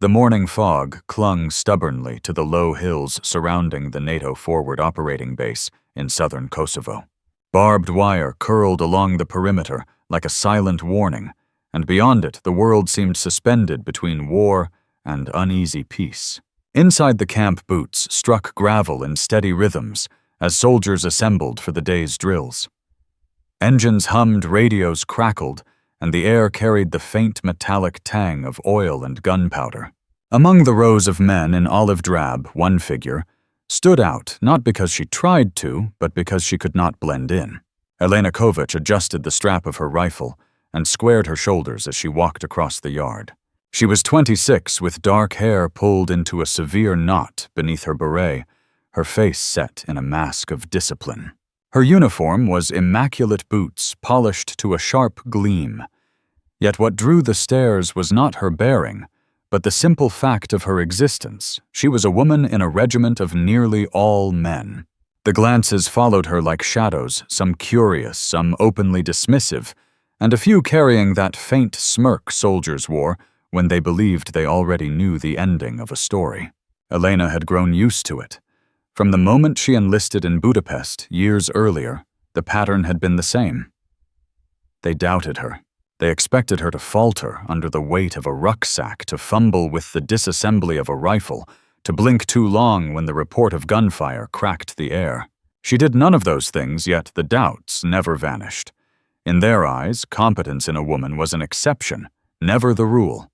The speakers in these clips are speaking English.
The morning fog clung stubbornly to the low hills surrounding the NATO forward operating base in southern Kosovo. Barbed wire curled along the perimeter like a silent warning, and beyond it the world seemed suspended between war and uneasy peace. Inside the camp, boots struck gravel in steady rhythms as soldiers assembled for the day's drills. Engines hummed, radios crackled, and the air carried the faint metallic tang of oil and gunpowder. Among the rows of men in olive drab, one figure stood out not because she tried to, but because she could not blend in. Elena Kovacs adjusted the strap of her rifle and squared her shoulders as she walked across the yard. She was 26, with dark hair pulled into a severe knot beneath her beret, her face set in a mask of discipline. Her uniform was immaculate boots polished to a sharp gleam. Yet what drew the stares was not her bearing, but the simple fact of her existence. She was a woman in a regiment of nearly all men. The glances followed her like shadows, some curious, some openly dismissive, and a few carrying that faint smirk soldiers wore when they believed they already knew the ending of a story. Elena had grown used to it. From the moment she enlisted in Budapest years earlier, the pattern had been the same. They doubted her. They expected her to falter under the weight of a rucksack, to fumble with the disassembly of a rifle, to blink too long when the report of gunfire cracked the air. She did none of those things, yet the doubts never vanished. In their eyes, competence in a woman was an exception, never the rule.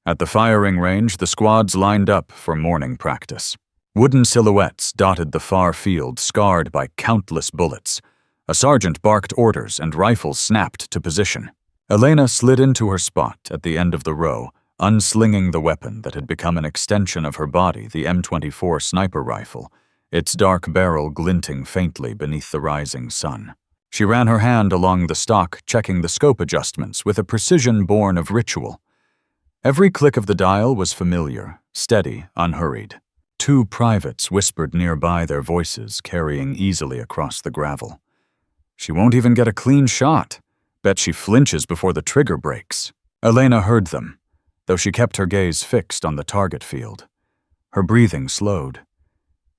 At the firing range, the squads lined up for morning practice. Wooden silhouettes dotted the far field, scarred by countless bullets. A sergeant barked orders and rifles snapped to position. Elena slid into her spot at the end of the row, unslinging the weapon that had become an extension of her body, the M24 sniper rifle, its dark barrel glinting faintly beneath the rising sun. She ran her hand along the stock, checking the scope adjustments with a precision born of ritual. Every click of the dial was familiar, steady, unhurried. Two privates whispered nearby, their voices carrying easily across the gravel. "She won't even get a clean shot. Bet she flinches before the trigger breaks." Elena heard them, though she kept her gaze fixed on the target field. Her breathing slowed.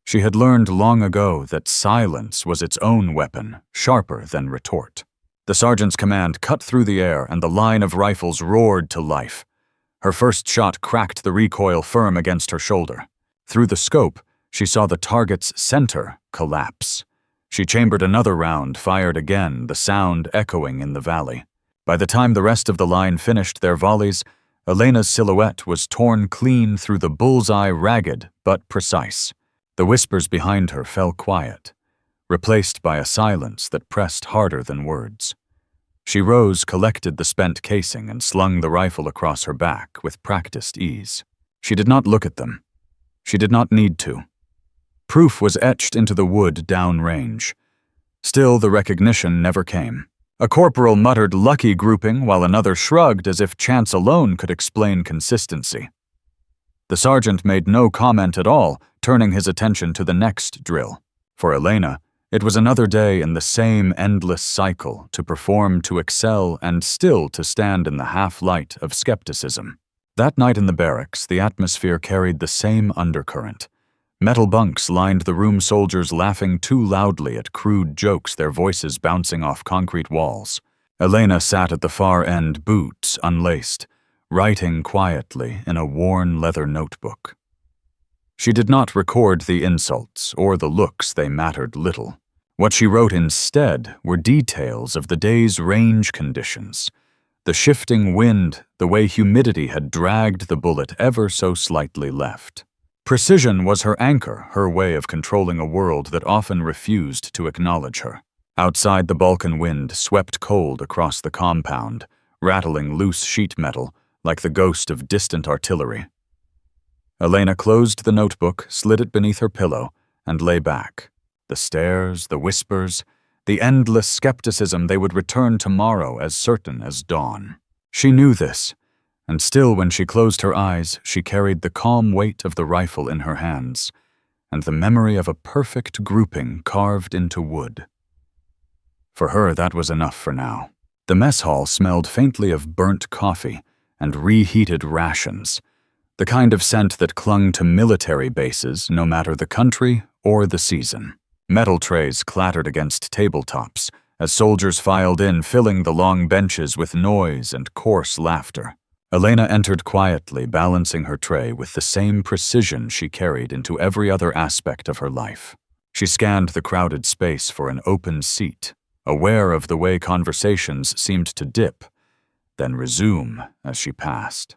She had learned long ago that silence was its own weapon, sharper than retort. The sergeant's command cut through the air, and the line of rifles roared to life. Her first shot cracked the recoil firm against her shoulder. Through the scope, she saw the target's center collapse. She chambered another round, fired again, the sound echoing in the valley. By the time the rest of the line finished their volleys, Elena's silhouette was torn clean through the bullseye, ragged but precise. The whispers behind her fell quiet, replaced by a silence that pressed harder than words. She rose, collected the spent casing, and slung the rifle across her back with practiced ease. She did not look at them. She did not need to. Proof was etched into the wood downrange. Still, the recognition never came. A corporal muttered lucky grouping, while another shrugged as if chance alone could explain consistency. The sergeant made no comment at all, turning his attention to the next drill. For Elena, it was another day in the same endless cycle, to perform, to excel, and still to stand in the half-light of skepticism. That night in the barracks, the atmosphere carried the same undercurrent. Metal bunks lined the room, soldiers laughing too loudly at crude jokes, their voices bouncing off concrete walls. Elena sat at the far end, boots unlaced, writing quietly in a worn leather notebook. She did not record the insults or the looks, they mattered little. What she wrote instead were details of the day's range conditions. The shifting wind, the way humidity had dragged the bullet ever so slightly left. Precision was her anchor, her way of controlling a world that often refused to acknowledge her. Outside, the Balkan wind swept cold across the compound, rattling loose sheet metal like the ghost of distant artillery. Elena closed the notebook, slid it beneath her pillow, and lay back. The stares, the whispers, the endless skepticism, they would return tomorrow as certain as dawn. She knew this, and still when she closed her eyes, she carried the calm weight of the rifle in her hands, and the memory of a perfect grouping carved into wood. For her, that was enough for now. The mess hall smelled faintly of burnt coffee and reheated rations. the kind of scent that clung to military bases no matter the country or the season. Metal trays clattered against tabletops as soldiers filed in, filling the long benches with noise and coarse laughter. Elena entered quietly, balancing her tray with the same precision she carried into every other aspect of her life. She scanned the crowded space for an open seat, aware of the way conversations seemed to dip, then resume as she passed.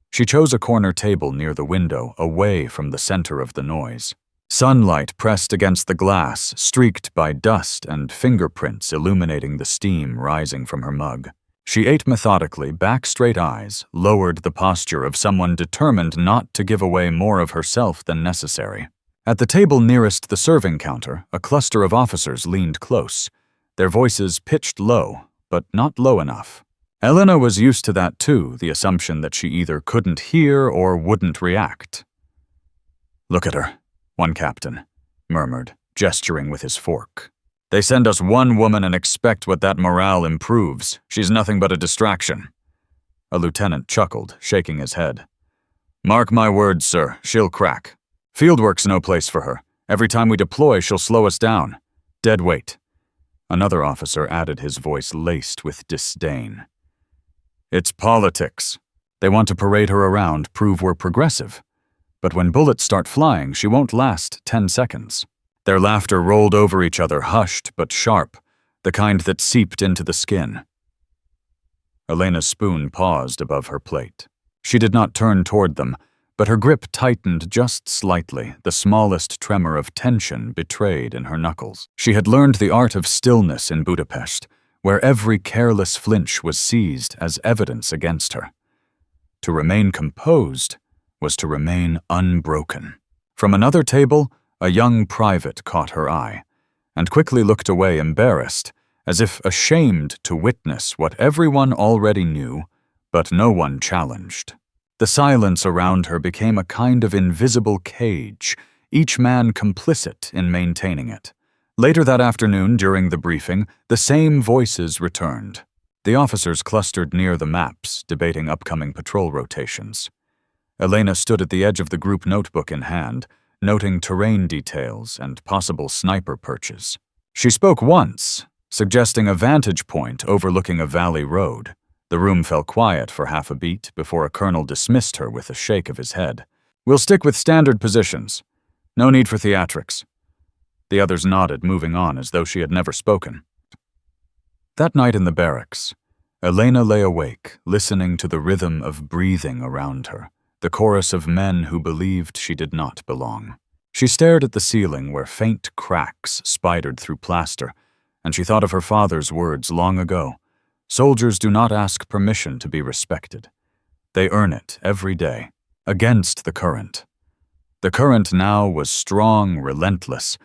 She chose a corner table near the window, away from the center of the noise. Sunlight pressed against the glass, streaked by dust and fingerprints illuminating the steam rising from her mug. She ate methodically, back-straight eyes, lowered the posture of someone determined not to give away more of herself than necessary. At the table nearest the serving counter, a cluster of officers leaned close, their voices pitched low, but not low enough. Elena was used to that too, the assumption that she either couldn't hear or wouldn't react. "Look at her," one captain murmured, gesturing with his fork. "They send us one woman and expect what that morale improves. She's nothing but a distraction." A lieutenant chuckled, shaking his head. "Mark my words, sir, she'll crack. Fieldwork's no place for her. Every time we deploy, she'll slow us down. Dead weight." Another officer added, his voice laced with disdain. "It's politics. They want to parade her around, prove we're progressive. But when bullets start flying, she won't last 10 seconds. Their laughter rolled over each other, hushed but sharp, the kind that seeped into the skin. Elena's spoon paused above her plate. She did not turn toward them, but her grip tightened just slightly, the smallest tremor of tension betrayed in her knuckles. She had learned the art of stillness in Budapest, where every careless flinch was seized as evidence against her. To remain composed was to remain unbroken. From another table, a young private caught her eye, and quickly looked away embarrassed, as if ashamed to witness what everyone already knew, but no one challenged. The silence around her became a kind of invisible cage, each man complicit in maintaining it. Later that afternoon, during the briefing, the same voices returned. The officers clustered near the maps, debating upcoming patrol rotations. Elena stood at the edge of the group notebook in hand, noting terrain details and possible sniper perches. She spoke once, suggesting a vantage point overlooking a valley road. The room fell quiet for half a beat before a colonel dismissed her with a shake of his head. "We'll stick with standard positions. No need for theatrics." The others nodded, moving on as though she had never spoken. That night in the barracks, Elena lay awake, listening to the rhythm of breathing around her, the chorus of men who believed she did not belong. She stared at the ceiling where faint cracks spidered through plaster, and she thought of her father's words long ago. Soldiers do not ask permission to be respected. They earn it every day, against the current. The current now was strong, relentless,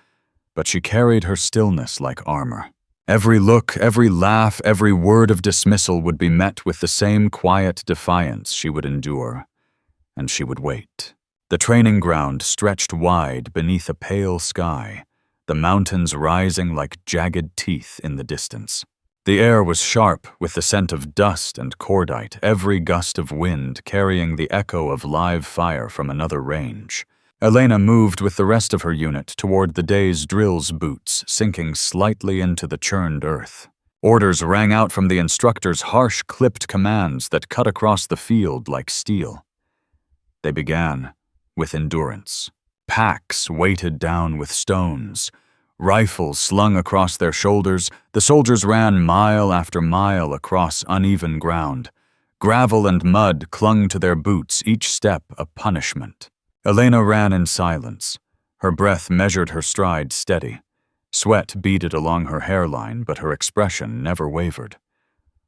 but she carried her stillness like armor. Every look, every laugh, every word of dismissal would be met with the same quiet defiance she would endure. And she would wait. The training ground stretched wide beneath a pale sky, the mountains rising like jagged teeth in the distance. The air was sharp with the scent of dust and cordite, every gust of wind carrying the echo of live fire from another range. Elena moved with the rest of her unit toward the day's drills boots, sinking slightly into the churned earth. Orders rang out from the instructor's harsh, clipped commands that cut across the field like steel. They began with endurance. Packs weighted down with stones. Rifles slung across their shoulders, the soldiers ran mile after mile across uneven ground. Gravel and mud clung to their boots, each step a punishment. Elena ran in silence. Her breath measured her stride steady. Sweat beaded along her hairline, but her expression never wavered.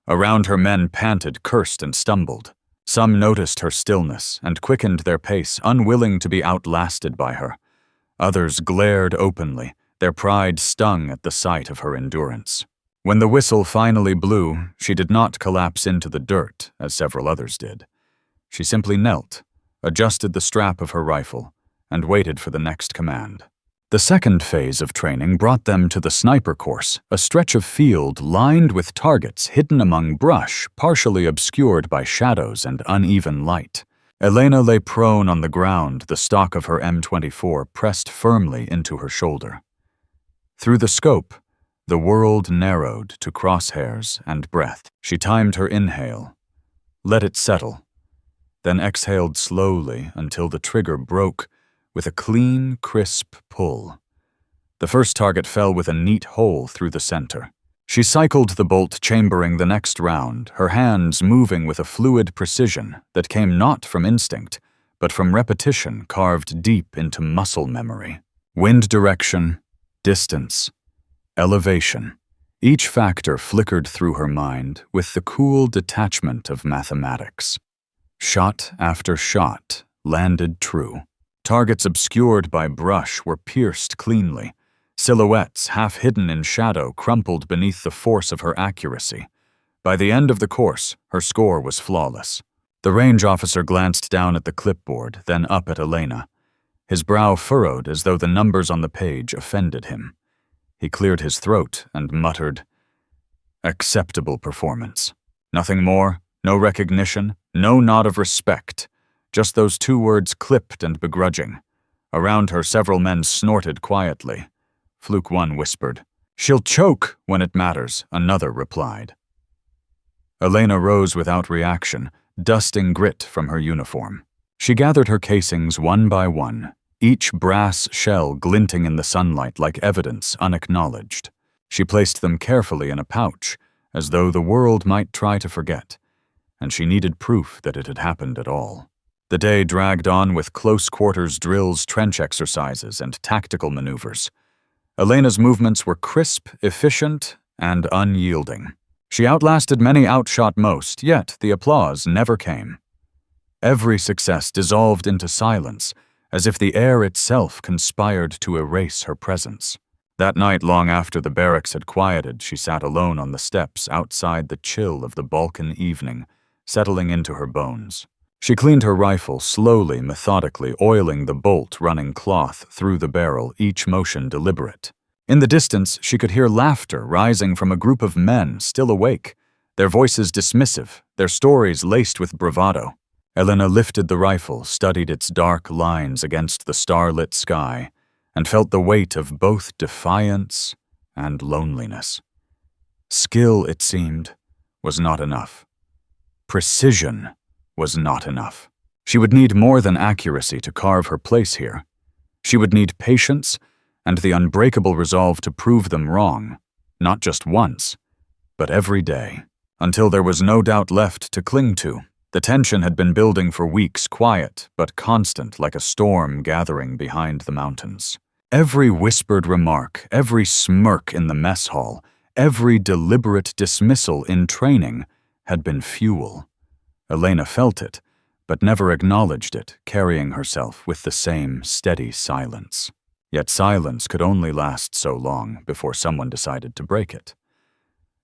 Around her, men panted, cursed, and stumbled. Some noticed her stillness and quickened their pace, unwilling to be outlasted by her. Others glared openly, their pride stung at the sight of her endurance. When the whistle finally blew, she did not collapse into the dirt, as several others did. She simply knelt, adjusted the strap of her rifle, and waited for the next command. The second phase of training brought them to the sniper course, a stretch of field lined with targets hidden among brush, partially obscured by shadows and uneven light. Elena lay prone on the ground, the stock of her M24 pressed firmly into her shoulder. Through the scope, the world narrowed to crosshairs and breath. She timed her inhale, let it settle, then exhaled slowly until the trigger broke with a clean, crisp pull. The first target fell with a neat hole through the center. She cycled the bolt, chambering the next round, her hands moving with a fluid precision that came not from instinct, but from repetition carved deep into muscle memory. Wind direction, distance, elevation. Each factor flickered through her mind with the cool detachment of mathematics. Shot after shot landed true. Targets obscured by brush were pierced cleanly. Silhouettes, half hidden in shadow, crumpled beneath the force of her accuracy. By the end of the course, her score was flawless. The range officer glanced down at the clipboard, then up at Elena. His brow furrowed as though the numbers on the page offended him. He cleared his throat and muttered, "Acceptable performance. Nothing more, no recognition, no nod of respect. Just those two words clipped and begrudging." Around her, several men snorted quietly. Fluke One whispered, "She'll choke when it matters," another replied. Elena rose without reaction, dusting grit from her uniform. She gathered her casings one by one, each brass shell glinting in the sunlight like evidence unacknowledged. She placed them carefully in a pouch, as though the world might try to forget, and she needed proof that it had happened at all. The day dragged on with close quarters drills, trench exercises, and tactical maneuvers. Elena's movements were crisp, efficient, and unyielding. She outlasted many, outshot most, yet the applause never came. Every success dissolved into silence, as if the air itself conspired to erase her presence. That night, long after the barracks had quieted, she sat alone on the steps outside the chill of the Balkan evening, settling into her bones. She cleaned her rifle slowly, methodically, oiling the bolt running cloth through the barrel, each motion deliberate. In the distance, she could hear laughter rising from a group of men still awake, their voices dismissive, their stories laced with bravado. Elena lifted the rifle, studied its dark lines against the starlit sky, and felt the weight of both defiance and loneliness. Skill, it seemed, was not enough. Precision was not enough. She would need more than accuracy to carve her place here. She would need patience and the unbreakable resolve to prove them wrong, not just once, but every day, until there was no doubt left to cling to. The tension had been building for weeks, quiet but constant, like a storm gathering behind the mountains. Every whispered remark, every smirk in the mess hall, every deliberate dismissal in training had been fuel. Elena felt it, but never acknowledged it, carrying herself with the same steady silence. Yet silence could only last so long before someone decided to break it.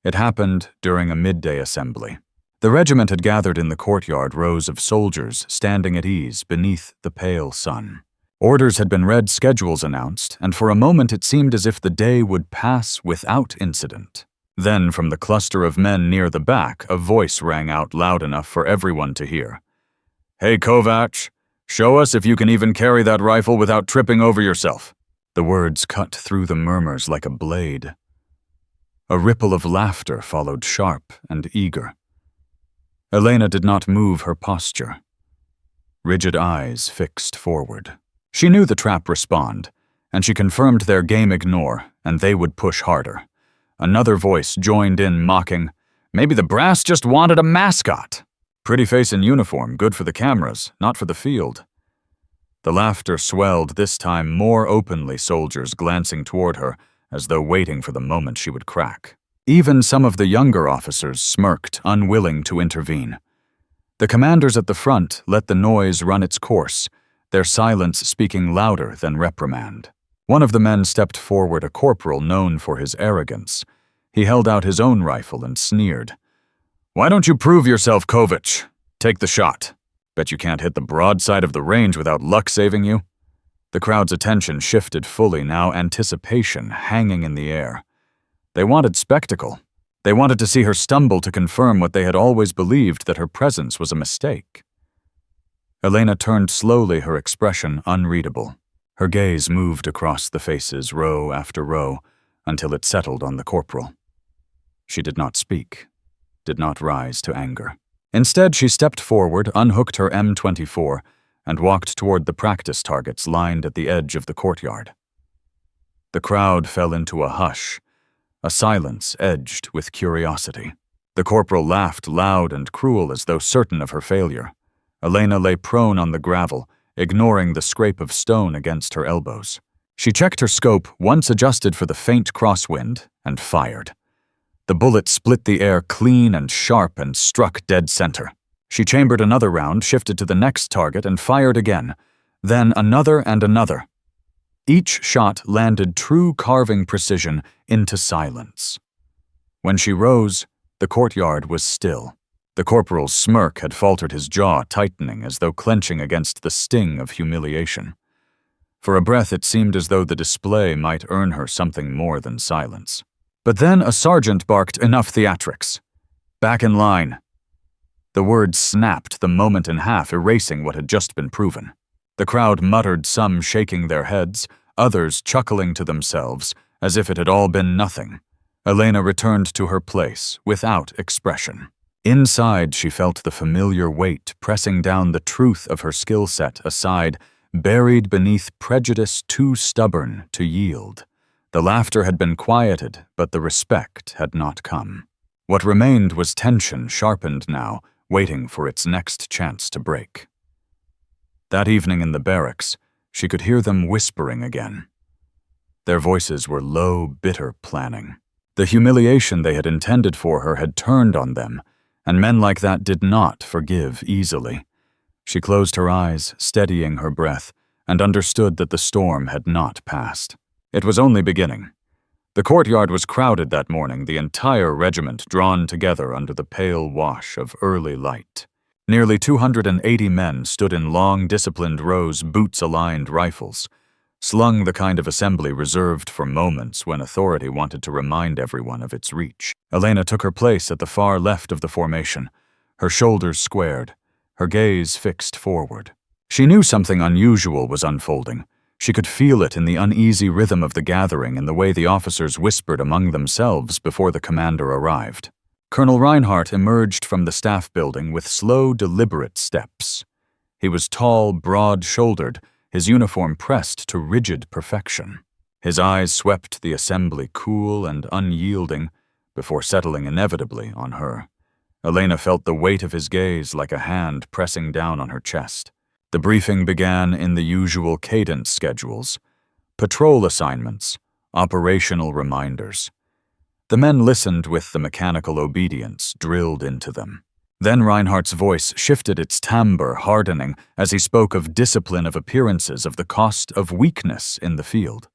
It happened during a midday assembly. The regiment had gathered in the courtyard, rows of soldiers standing at ease beneath the pale sun. Orders had been read, schedules announced, and for a moment it seemed as if the day would pass without incident. Then, from the cluster of men near the back, a voice rang out loud enough for everyone to hear. "Hey, Kovacs, show us if you can even carry that rifle without tripping over yourself." The words cut through the murmurs like a blade. A ripple of laughter followed, sharp and eager. Elena did not move her posture. Rigid eyes fixed forward. She knew the trap respond, and she confirmed their game ignore, and they would push harder. Another voice joined in, mocking, "Maybe the brass just wanted a mascot. Pretty face in uniform, good for the cameras, not for the field." The laughter swelled, this time more openly, soldiers glancing toward her, as though waiting for the moment she would crack. Even some of the younger officers smirked, unwilling to intervene. The commanders at the front let the noise run its course, their silence speaking louder than reprimand. One of the men stepped forward, a corporal known for his arrogance. He held out his own rifle and sneered. "Why don't you prove yourself, Kovacs? Take the shot. Bet you can't hit the broadside of the range without luck saving you." The crowd's attention shifted fully, now anticipation hanging in the air. They wanted spectacle. They wanted to see her stumble to confirm what they had always believed, that her presence was a mistake. Elena turned slowly, her expression unreadable. Her gaze moved across the faces, row after row, until it settled on the corporal. She did not speak, did not rise to anger. Instead, she stepped forward, unhooked her M24, and walked toward the practice targets lined at the edge of the courtyard. The crowd fell into a hush, a silence edged with curiosity. The corporal laughed loud and cruel as though certain of her failure. Elena lay prone on the gravel, ignoring the scrape of stone against her elbows. She checked her scope, once adjusted for the faint crosswind, and fired. The bullet split the air clean and sharp and struck dead center. She chambered another round, shifted to the next target, and fired again, then another and another. Each shot landed true carving precision into silence. When she rose, the courtyard was still. The corporal's smirk had faltered, his jaw tightening as though clenching against the sting of humiliation. For a breath, it seemed as though the display might earn her something more than silence. But then a sergeant barked, "Enough theatrics. Back in line." The words snapped, the moment in half, erasing what had just been proven. The crowd muttered, some shaking their heads, others chuckling to themselves, as if it had all been nothing. Elena returned to her place, without expression. Inside, she felt the familiar weight pressing down the truth of her skill set aside, buried beneath prejudice too stubborn to yield. The laughter had been quieted, but the respect had not come. What remained was tension, sharpened now, waiting for its next chance to break. That evening in the barracks, she could hear them whispering again. Their voices were low, bitter planning. The humiliation they had intended for her had turned on them, and men like that did not forgive easily. She closed her eyes, steadying her breath, and understood that the storm had not passed. It was only beginning. The courtyard was crowded that morning, the entire regiment drawn together under the pale wash of early light. Nearly 280 men stood in long, disciplined rows, boots-aligned rifles, slung the kind of assembly reserved for moments when authority wanted to remind everyone of its reach. Elena took her place at the far left of the formation, her shoulders squared, her gaze fixed forward. She knew something unusual was unfolding. She could feel it in the uneasy rhythm of the gathering and the way the officers whispered among themselves before the commander arrived. Colonel Reinhardt emerged from the staff building with slow, deliberate steps. He was tall, broad-shouldered, his uniform pressed to rigid perfection. His eyes swept the assembly, cool and unyielding, before settling inevitably on her. Elena felt the weight of his gaze like a hand pressing down on her chest. The briefing began in the usual cadence schedules: patrol assignments, operational reminders. The men listened with the mechanical obedience drilled into them. Then Reinhardt's voice shifted, its timbre hardening as he spoke of discipline of appearances, of the cost of weakness in the field.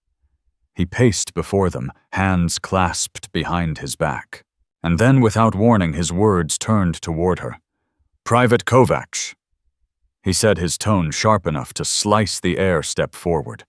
He paced before them, hands clasped behind his back. And then, without warning, his words turned toward her. "Private Kovacs." He said, his tone sharp enough to slice the air. Step forward.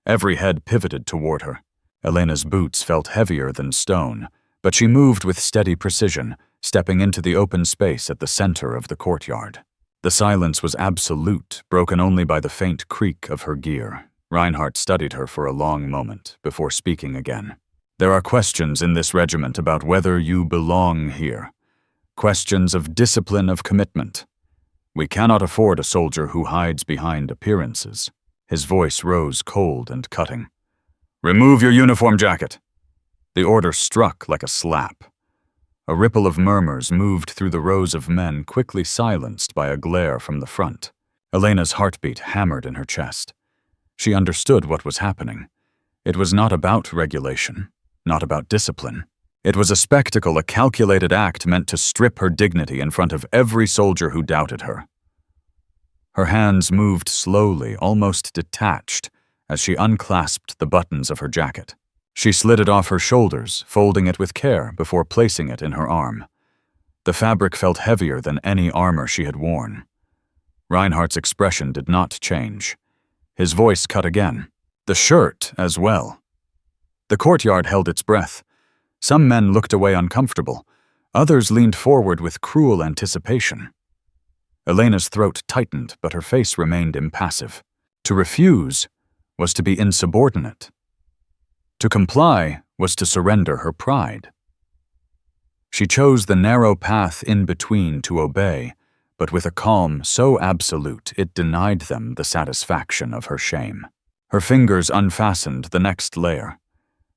Every head pivoted toward her. Elena's boots felt heavier than stone, but she moved with steady precision, stepping into the open space at the center of the courtyard. The silence was absolute, broken only by the faint creak of her gear. Reinhardt studied her for a long moment before speaking again. "There are questions in this regiment about whether you belong here. Questions of discipline, of commitment. We cannot afford a soldier who hides behind appearances." His voice rose cold and cutting. "Remove your uniform jacket." The order struck like a slap. A ripple of murmurs moved through the rows of men, quickly silenced by a glare from the front. Elena's heartbeat hammered in her chest. She understood what was happening. It was not about regulation, not about discipline. It was a spectacle, a calculated act meant to strip her dignity in front of every soldier who doubted her. Her hands moved slowly, almost detached, as she unclasped the buttons of her jacket. She slid it off her shoulders, folding it with care before placing it in her arm. The fabric felt heavier than any armor she had worn. Reinhardt's expression did not change. His voice cut again. The shirt as well. The courtyard held its breath. Some men looked away uncomfortable. Others leaned forward with cruel anticipation. Elena's throat tightened, but her face remained impassive. To refuse was to be insubordinate. To comply was to surrender her pride. She chose the narrow path in between to obey, but with a calm so absolute it denied them the satisfaction of her shame. Her fingers unfastened the next layer.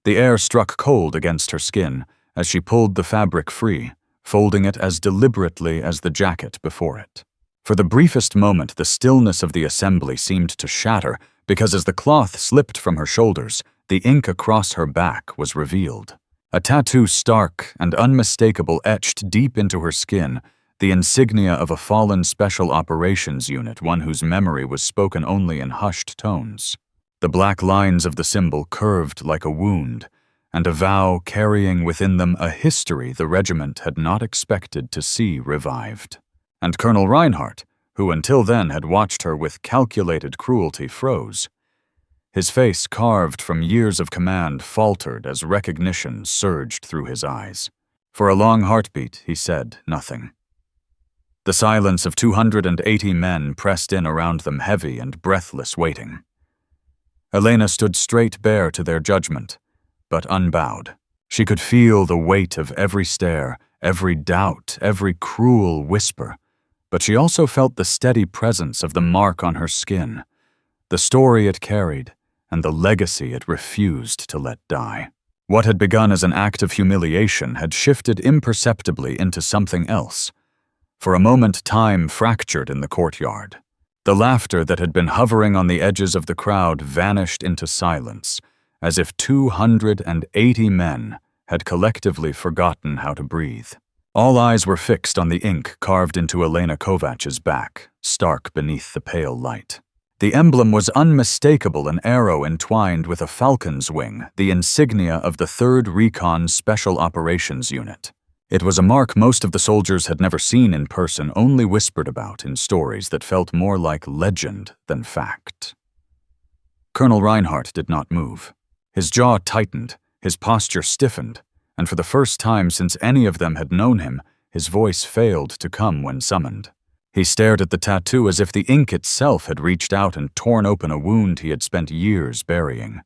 The air struck cold against her skin as she pulled the fabric free, folding it as deliberately as the jacket before it. For the briefest moment, the stillness of the assembly seemed to shatter, because as the cloth slipped from her shoulders, the ink across her back was revealed. A tattoo stark and unmistakable etched deep into her skin, the insignia of a fallen special operations unit, one whose memory was spoken only in hushed tones. The black lines of the symbol curved like a wound, and a vow carrying within them a history the regiment had not expected to see revived. And Colonel Reinhardt, who until then had watched her with calculated cruelty, froze. His face, carved from years of command, faltered as recognition surged through his eyes. For a long heartbeat, he said nothing. The silence of 280 men pressed in around them, heavy and breathless, waiting. Elena stood straight bare to their judgment, but unbowed. She could feel the weight of every stare, every doubt, every cruel whisper, but she also felt the steady presence of the mark on her skin, the story it carried, and the legacy it refused to let die. What had begun as an act of humiliation had shifted imperceptibly into something else. For a moment, time fractured in the courtyard. The laughter that had been hovering on the edges of the crowd vanished into silence, as if 280 men had collectively forgotten how to breathe. All eyes were fixed on the ink carved into Elena Kovacs' back, stark beneath the pale light. The emblem was unmistakable, an arrow entwined with a falcon's wing, the insignia of the 3rd Recon Special Operations Unit. It was a mark most of the soldiers had never seen in person, only whispered about in stories that felt more like legend than fact. Colonel Reinhardt did not move. His jaw tightened, his posture stiffened, and for the first time since any of them had known him, his voice failed to come when summoned. He stared at the tattoo as if the ink itself had reached out and torn open a wound he had spent years burying.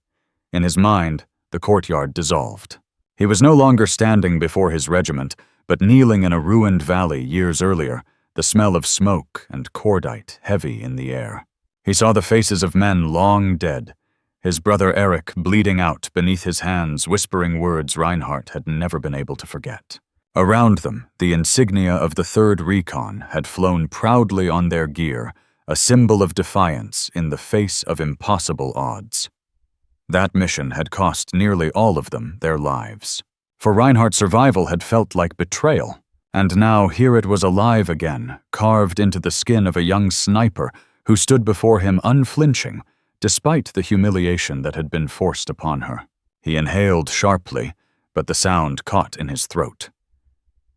In his mind, the courtyard dissolved. He was no longer standing before his regiment, but kneeling in a ruined valley years earlier, the smell of smoke and cordite heavy in the air. He saw the faces of men long dead, his brother Eric bleeding out beneath his hands, whispering words Reinhardt had never been able to forget. Around them, the insignia of the 3rd Recon had flown proudly on their gear, a symbol of defiance in the face of impossible odds. That mission had cost nearly all of them their lives. For Reinhardt's survival had felt like betrayal, and now here it was alive again, carved into the skin of a young sniper who stood before him unflinching, despite the humiliation that had been forced upon her. He inhaled sharply, but the sound caught in his throat.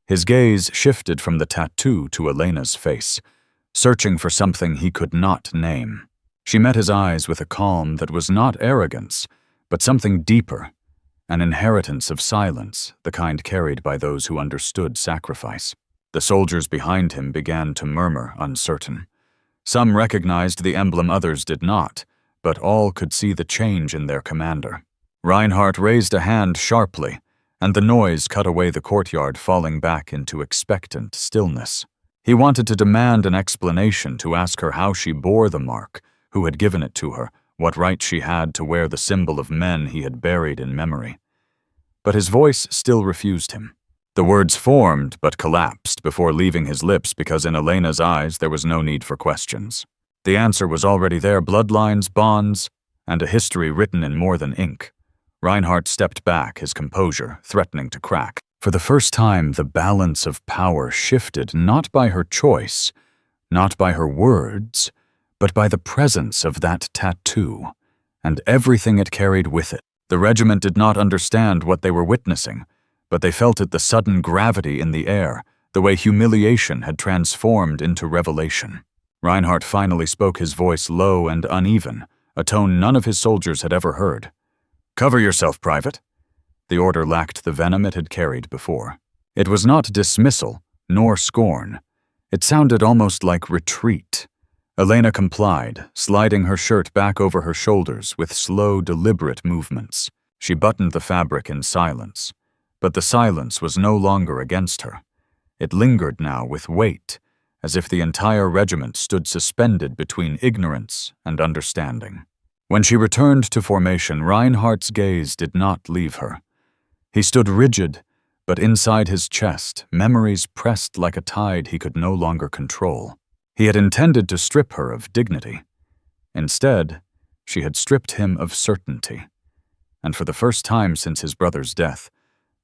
His gaze shifted from the tattoo to Elena's face, searching for something he could not name. She met his eyes with a calm that was not arrogance, but something deeper, an inheritance of silence, the kind carried by those who understood sacrifice. The soldiers behind him began to murmur, uncertain. Some recognized the emblem, others did not, but all could see the change in their commander. Reinhardt raised a hand sharply, and the noise cut away the courtyard, falling back into expectant stillness. He wanted to demand an explanation, to ask her how she bore the mark, who had given it to her, what right she had to wear the symbol of men he had buried in memory. But his voice still refused him. The words formed but collapsed before leaving his lips, because in Elena's eyes there was no need for questions. The answer was already there: bloodlines, bonds, and a history written in more than ink. Reinhardt stepped back, his composure threatening to crack. For the first time, the balance of power shifted, not by her choice, not by her words, but by the presence of that tattoo, and everything it carried with it. The regiment did not understand what they were witnessing, but they felt it: the sudden gravity in the air, the way humiliation had transformed into revelation. Reinhardt finally spoke, his voice low and uneven, a tone none of his soldiers had ever heard. "Cover yourself, Private." The order lacked the venom it had carried before. It was not dismissal, nor scorn. It sounded almost like retreat. Elena complied, sliding her shirt back over her shoulders with slow, deliberate movements. She buttoned the fabric in silence. But the silence was no longer against her. It lingered now with weight, as if the entire regiment stood suspended between ignorance and understanding. When she returned to formation, Reinhardt's gaze did not leave her. He stood rigid, but inside his chest, memories pressed like a tide he could no longer control. He had intended to strip her of dignity. Instead, she had stripped him of certainty. And for the first time since his brother's death,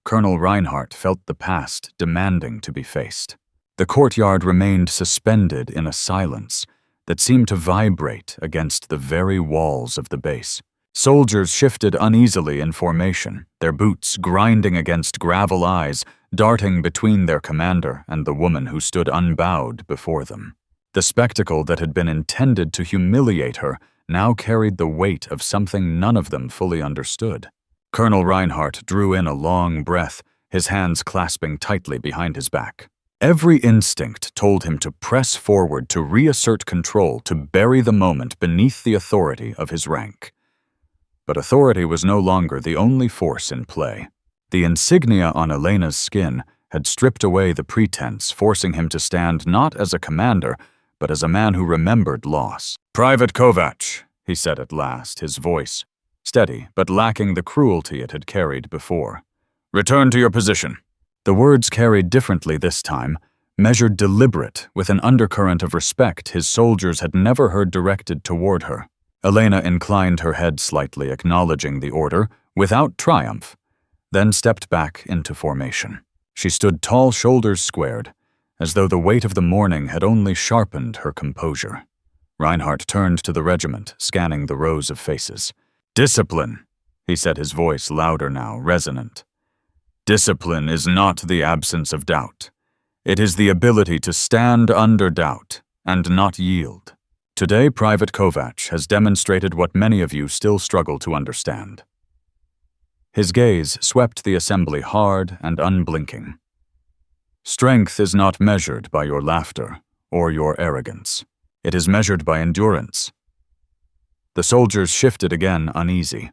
Colonel Reinhardt felt the past demanding to be faced. The courtyard remained suspended in a silence that seemed to vibrate against the very walls of the base. Soldiers shifted uneasily in formation, their boots grinding against gravel eyes, darting between their commander and the woman who stood unbowed before them. The spectacle that had been intended to humiliate her now carried the weight of something none of them fully understood. Colonel Reinhardt drew in a long breath, his hands clasping tightly behind his back. Every instinct told him to press forward, to reassert control, to bury the moment beneath the authority of his rank. But authority was no longer the only force in play. The insignia on Elena's skin had stripped away the pretense, forcing him to stand not as a commander, but as a man who remembered loss. "Private Kovacs," he said at last, his voice steady but lacking the cruelty it had carried before. "Return to your position." The words carried differently this time, measured deliberate, with an undercurrent of respect his soldiers had never heard directed toward her. Elena inclined her head slightly, acknowledging the order, without triumph, then stepped back into formation. She stood tall, shoulders squared, as though the weight of the morning had only sharpened her composure. Reinhardt turned to the regiment, scanning the rows of faces. "Discipline," he said, his voice louder now, resonant. "Discipline is not the absence of doubt. It is the ability to stand under doubt and not yield. Today, Private Kovacs has demonstrated what many of you still struggle to understand." His gaze swept the assembly hard and unblinking. "Strength is not measured by your laughter or your arrogance. It is measured by endurance." The soldiers shifted again, uneasy.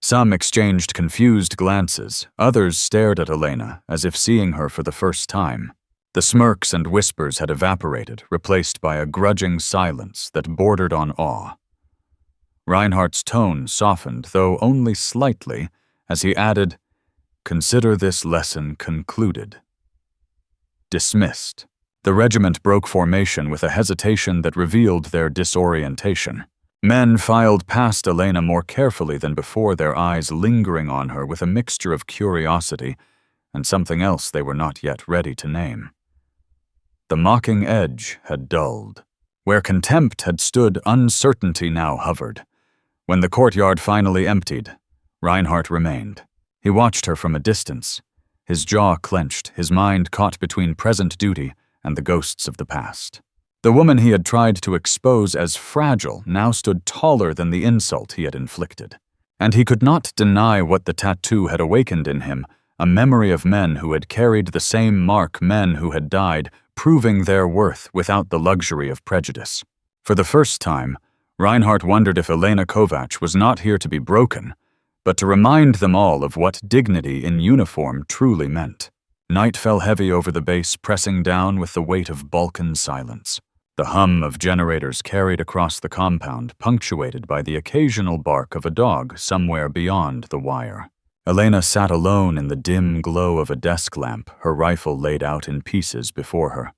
Some exchanged confused glances, others stared at Elena as if seeing her for the first time. The smirks and whispers had evaporated, replaced by a grudging silence that bordered on awe. Reinhardt's tone softened, though only slightly, as he added, "Consider this lesson concluded." Dismissed. The regiment broke formation with a hesitation that revealed their disorientation. Men filed past Elena more carefully than before, their eyes lingering on her with a mixture of curiosity and something else they were not yet ready to name. The mocking edge had dulled. Where contempt had stood, uncertainty now hovered. When the courtyard finally emptied, Reinhardt remained. He watched her from a distance, his jaw clenched, his mind caught between present duty and the ghosts of the past. The woman he had tried to expose as fragile now stood taller than the insult he had inflicted. And he could not deny what the tattoo had awakened in him, a memory of men who had carried the same mark, men who had died, proving their worth without the luxury of prejudice. For the first time, Reinhardt wondered if Elena Kovacs was not here to be broken, but to remind them all of what dignity in uniform truly meant. Night fell heavy over the base, pressing down with the weight of Balkan silence. The hum of generators carried across the compound, punctuated by the occasional bark of a dog somewhere beyond the wire. Elena sat alone in the dim glow of a desk lamp, her rifle laid out in pieces before her.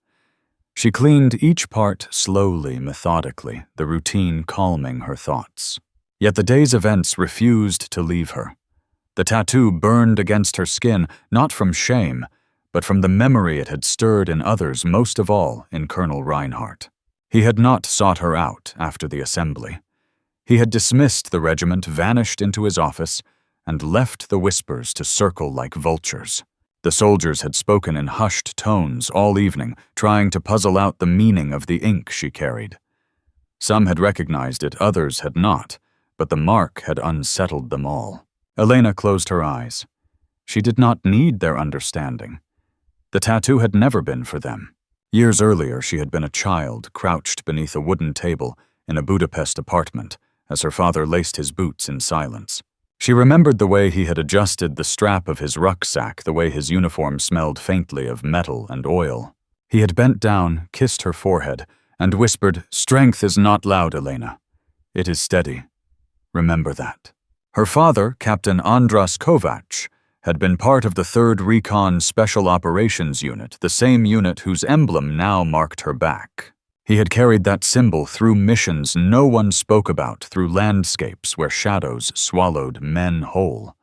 She cleaned each part slowly, methodically, the routine calming her thoughts. Yet the day's events refused to leave her. The tattoo burned against her skin, not from shame, but from the memory it had stirred in others, most of all in Colonel Reinhardt. He had not sought her out after the assembly. He had dismissed the regiment, vanished into his office, and left the whispers to circle like vultures. The soldiers had spoken in hushed tones all evening, trying to puzzle out the meaning of the ink she carried. Some had recognized it, others had not, but the mark had unsettled them all. Elena closed her eyes. She did not need their understanding. The tattoo had never been for them. Years earlier, she had been a child crouched beneath a wooden table in a Budapest apartment as her father laced his boots in silence. She remembered the way he had adjusted the strap of his rucksack, the way his uniform smelled faintly of metal and oil. He had bent down, kissed her forehead, and whispered, "Strength is not loud, Elena. It is steady. Remember that." Her father, Captain Elena Kovacs, had been part of the 3rd Recon Special Operations Unit, the same unit whose emblem now marked her back. He had carried that symbol through missions no one spoke about, through landscapes where shadows swallowed men whole.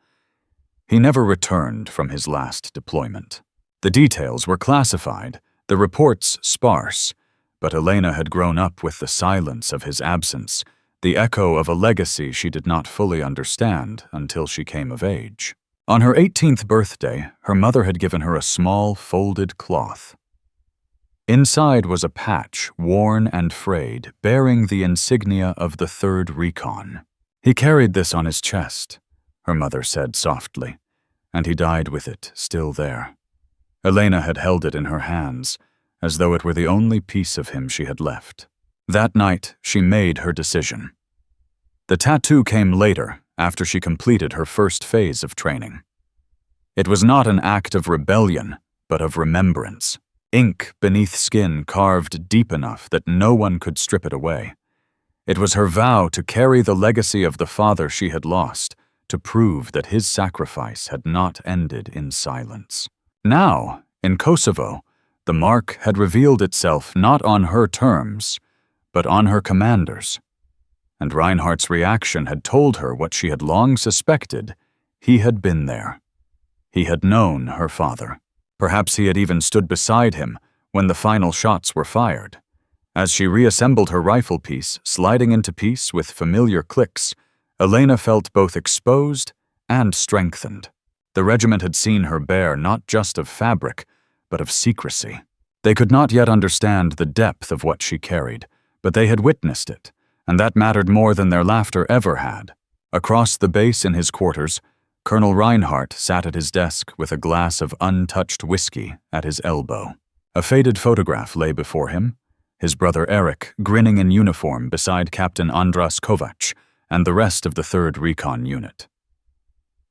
He never returned from his last deployment. The details were classified, the reports sparse, but Elena had grown up with the silence of his absence, the echo of a legacy she did not fully understand until she came of age. On her 18th birthday, her mother had given her a small, folded cloth. Inside was a patch, worn and frayed, bearing the insignia of the 3rd Recon. "He carried this on his chest," her mother said softly, "and he died with it still there." Elena had held it in her hands, as though it were the only piece of him she had left. That night, she made her decision. The tattoo came later, after she completed her first phase of training. It was not an act of rebellion, but of remembrance. Ink beneath skin carved deep enough that no one could strip it away. It was her vow to carry the legacy of the father she had lost, to prove that his sacrifice had not ended in silence. Now, in Kosovo, the mark had revealed itself not on her terms, but on her commanders. And Reinhardt's reaction had told her what she had long suspected: he had been there. He had known her father. Perhaps he had even stood beside him when the final shots were fired. As she reassembled her rifle piece, sliding into piece with familiar clicks, Elena felt both exposed and strengthened. The regiment had seen her bare not just of fabric, but of secrecy. They could not yet understand the depth of what she carried, but they had witnessed it, and that mattered more than their laughter ever had. Across the base in his quarters, Colonel Reinhardt sat at his desk with a glass of untouched whiskey at his elbow. A faded photograph lay before him, his brother Eric grinning in uniform beside Captain Elena Kovacs and the rest of the 3rd Recon Unit.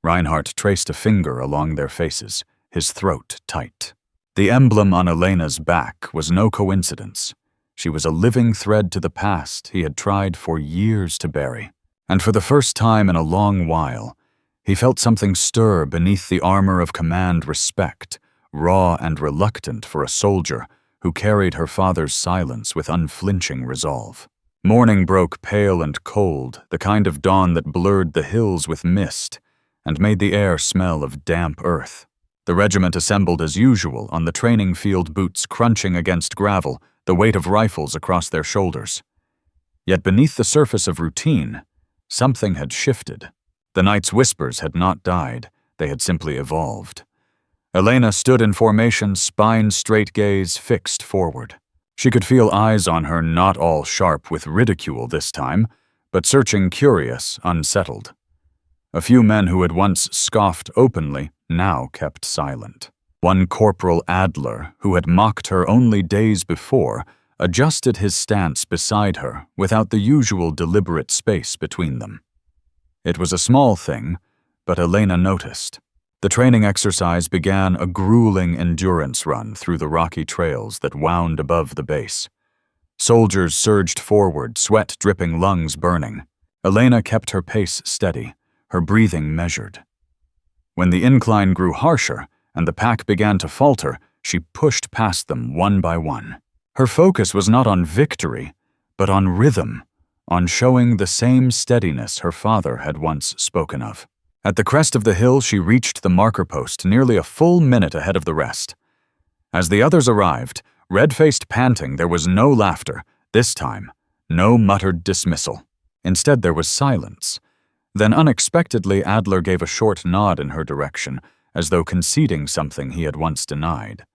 Reinhardt traced a finger along their faces, his throat tight. The emblem on Elena's back was no coincidence. She was a living thread to the past he had tried for years to bury. And for the first time in a long while, he felt something stir beneath the armor of command respect, raw and reluctant for a soldier who carried her father's silence with unflinching resolve. Morning broke pale and cold, the kind of dawn that blurred the hills with mist and made the air smell of damp earth. The regiment assembled as usual on the training field, boots crunching against gravel, the weight of rifles across their shoulders. Yet beneath the surface of routine, something had shifted. The night's whispers had not died, they had simply evolved. Elena stood in formation, spine straight, gaze fixed forward. She could feel eyes on her, not all sharp with ridicule this time, but searching, curious, unsettled. A few men who had once scoffed openly now kept silent. One Corporal Adler, who had mocked her only days before, adjusted his stance beside her without the usual deliberate space between them. It was a small thing, but Elena noticed. The training exercise began a grueling endurance run through the rocky trails that wound above the base. Soldiers surged forward, sweat dripping, lungs burning. Elena kept her pace steady, her breathing measured. When the incline grew harsher and the pack began to falter, she pushed past them one by one. Her focus was not on victory, but on rhythm, on showing the same steadiness her father had once spoken of. At the crest of the hill, she reached the marker post nearly a full minute ahead of the rest. As the others arrived, red-faced panting, there was no laughter, this time, no muttered dismissal. Instead, there was silence. Then unexpectedly, Adler gave a short nod in her direction, as though conceding something he had once denied.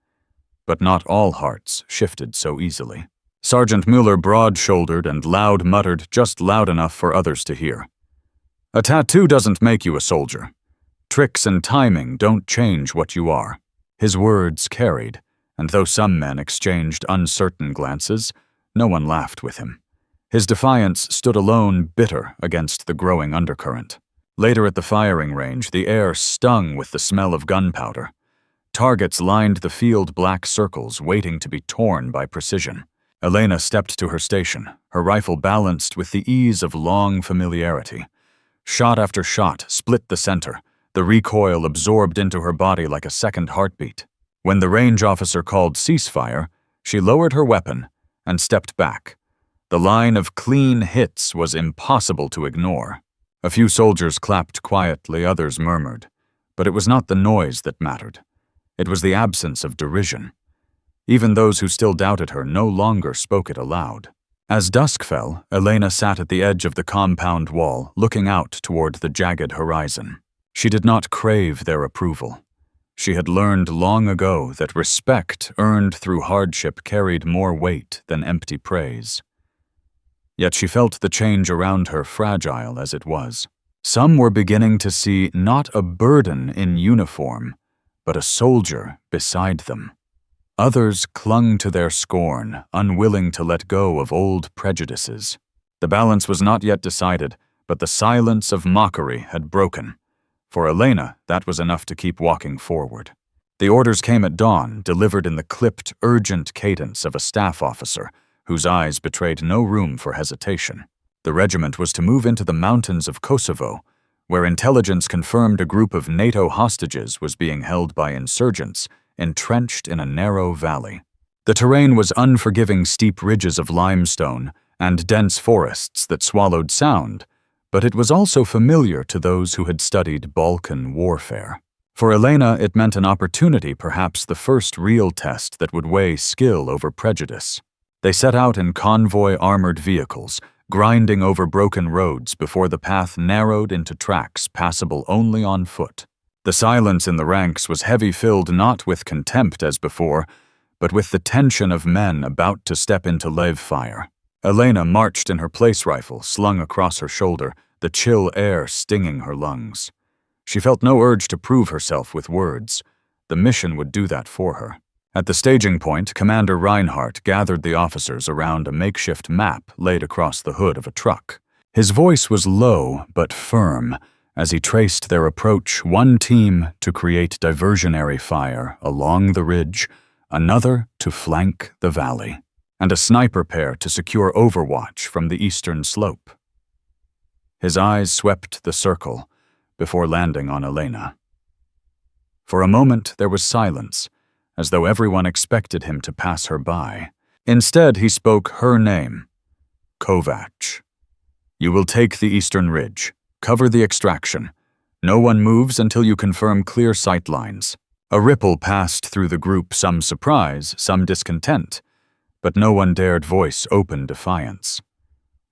But not all hearts shifted so easily. Sergeant Mueller broad-shouldered and loud muttered, just loud enough for others to hear. "A tattoo doesn't make you a soldier. Tricks and timing don't change what you are." His words carried, and though some men exchanged uncertain glances, no one laughed with him. His defiance stood alone, bitter against the growing undercurrent. Later at the firing range, the air stung with the smell of gunpowder. Targets lined the field, black circles waiting to be torn by precision. Elena stepped to her station, her rifle balanced with the ease of long familiarity. Shot after shot split the center, the recoil absorbed into her body like a second heartbeat. When the range officer called ceasefire, she lowered her weapon and stepped back. The line of clean hits was impossible to ignore. A few soldiers clapped quietly, others murmured. But it was not the noise that mattered. It was the absence of derision. Even those who still doubted her no longer spoke it aloud. As dusk fell, Elena sat at the edge of the compound wall, looking out toward the jagged horizon. She did not crave their approval. She had learned long ago that respect earned through hardship carried more weight than empty praise. Yet she felt the change around her, fragile as it was. Some were beginning to see not a burden in uniform, but a soldier beside them. Others clung to their scorn, unwilling to let go of old prejudices. The balance was not yet decided, but the silence of mockery had broken. For Elena, that was enough to keep walking forward. The orders came at dawn, delivered in the clipped, urgent cadence of a staff officer, whose eyes betrayed no room for hesitation. The regiment was to move into the mountains of Kosovo, where intelligence confirmed a group of NATO hostages was being held by insurgents, entrenched in a narrow valley. The terrain was unforgiving steep ridges of limestone and dense forests that swallowed sound, but it was also familiar to those who had studied Balkan warfare. For Elena, it meant an opportunity, perhaps the first real test that would weigh skill over prejudice. They set out in convoy armored vehicles, grinding over broken roads before the path narrowed into tracks passable only on foot. The silence in the ranks was heavy, filled not with contempt as before, but with the tension of men about to step into live fire. Elena marched in her place rifle, slung across her shoulder, the chill air stinging her lungs. She felt no urge to prove herself with words. The mission would do that for her. At the staging point, Commander Reinhardt gathered the officers around a makeshift map laid across the hood of a truck. His voice was low but firm as he traced their approach: one team to create diversionary fire along the ridge, another to flank the valley, and a sniper pair to secure overwatch from the eastern slope. His eyes swept the circle before landing on Elena. For a moment there was silence, as though everyone expected him to pass her by. Instead, he spoke her name, Kovacs. "You will take the eastern ridge. Cover the extraction. No one moves until you confirm clear sight lines." A ripple passed through the group, some surprise, some discontent, but no one dared voice open defiance.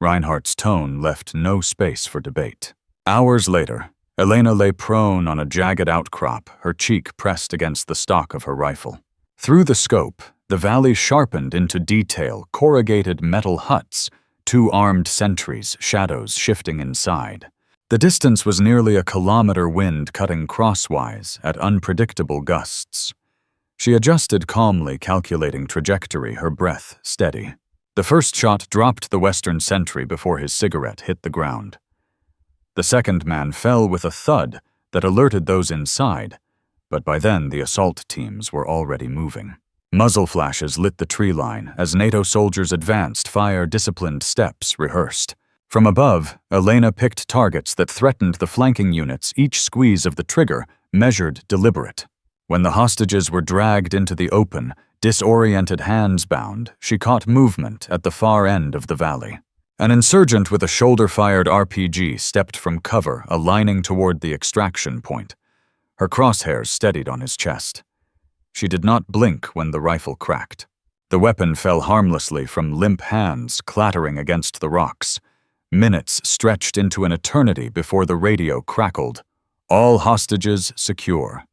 Reinhardt's tone left no space for debate. Hours later, Elena lay prone on a jagged outcrop, her cheek pressed against the stock of her rifle. Through the scope, the valley sharpened into detail: corrugated metal huts, 2 armed sentries, shadows shifting inside. The distance was nearly a kilometer, wind cutting crosswise at unpredictable gusts. She adjusted calmly, calculating trajectory, her breath steady. The first shot dropped the western sentry before his cigarette hit the ground. The second man fell with a thud that alerted those inside, but by then the assault teams were already moving. Muzzle flashes lit the tree line as NATO soldiers advanced, fire disciplined steps rehearsed. From above, Elena picked targets that threatened the flanking units, each squeeze of the trigger measured, deliberate. When the hostages were dragged into the open, disoriented hands bound, she caught movement at the far end of the valley. An insurgent with a shoulder-fired RPG stepped from cover, aligning toward the extraction point. Her crosshairs steadied on his chest. She did not blink when the rifle cracked. The weapon fell harmlessly from limp hands, clattering against the rocks. Minutes stretched into an eternity before the radio crackled. All hostages secure.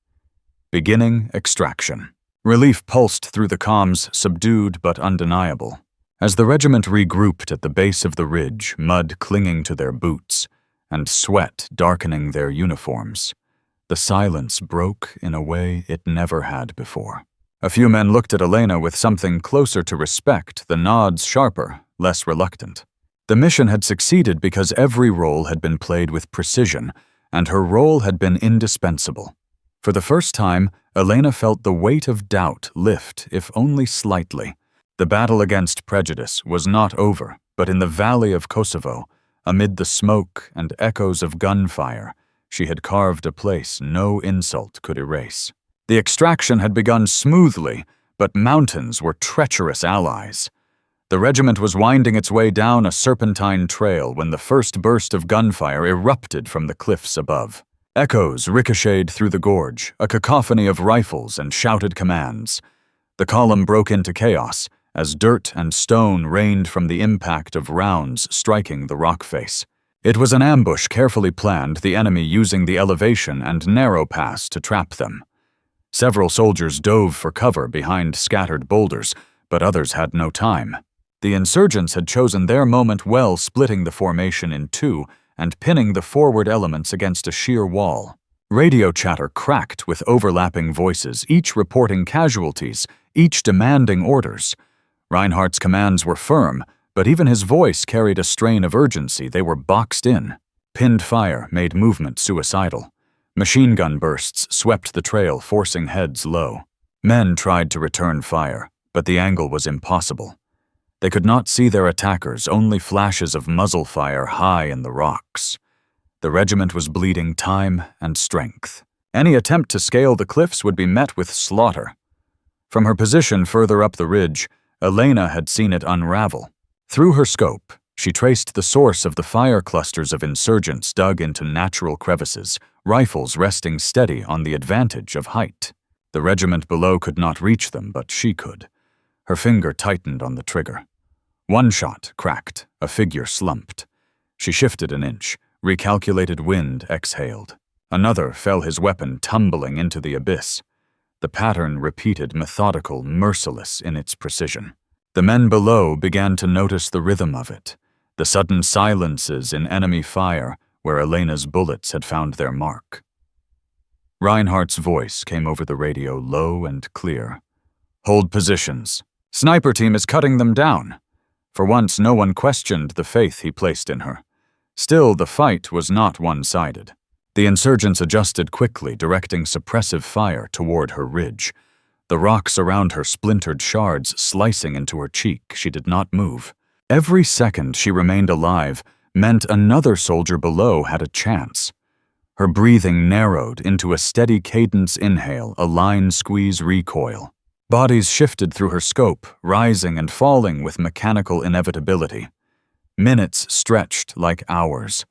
Beginning extraction. Relief pulsed through the comms, subdued but undeniable. As the regiment regrouped at the base of the ridge, mud clinging to their boots and sweat darkening their uniforms, the silence broke in a way it never had before. A few men looked at Elena with something closer to respect, the nods sharper, less reluctant. The mission had succeeded because every role had been played with precision, and her role had been indispensable. For the first time, Elena felt the weight of doubt lift, if only slightly. The battle against prejudice was not over, but in the valley of Kosovo, amid the smoke and echoes of gunfire, she had carved a place no insult could erase. The extraction had begun smoothly, but mountains were treacherous allies. The regiment was winding its way down a serpentine trail when the first burst of gunfire erupted from the cliffs above. Echoes ricocheted through the gorge, a cacophony of rifles and shouted commands. The column broke into chaos as dirt and stone rained from the impact of rounds striking the rock face. It was an ambush carefully planned, the enemy using the elevation and narrow pass to trap them. Several soldiers dove for cover behind scattered boulders, but others had no time. The insurgents had chosen their moment well, splitting the formation in two and pinning the forward elements against a sheer wall. Radio chatter cracked with overlapping voices, each reporting casualties, each demanding orders. Reinhardt's commands were firm, but even his voice carried a strain of urgency. They were boxed in. Pinned fire made movement suicidal. Machine gun bursts swept the trail, forcing heads low. Men tried to return fire, but the angle was impossible. They could not see their attackers, only flashes of muzzle fire high in the rocks. The regiment was bleeding time and strength. Any attempt to scale the cliffs would be met with slaughter. From her position further up the ridge, Elena had seen it unravel. Through her scope, she traced the source of the fire clusters of insurgents dug into natural crevices, rifles resting steady on the advantage of height. The regiment below could not reach them, but she could. Her finger tightened on the trigger. One shot cracked, a figure slumped. She shifted an inch, recalculated wind exhaled. Another fell, his weapon tumbling into the abyss. The pattern repeated, methodical, merciless in its precision. The men below began to notice the rhythm of it, the sudden silences in enemy fire where Elena's bullets had found their mark. Reinhardt's voice came over the radio, low and clear. "Hold positions. Sniper team is cutting them down." For once, no one questioned the faith he placed in her. Still, the fight was not one-sided. The insurgents adjusted quickly, directing suppressive fire toward her ridge. The rocks around her splintered, shards slicing into her cheek. She did not move. Every second she remained alive meant another soldier below had a chance. Her breathing narrowed into a steady cadence inhale, a line squeeze recoil. Bodies shifted through her scope, rising and falling with mechanical inevitability. Minutes stretched like hours.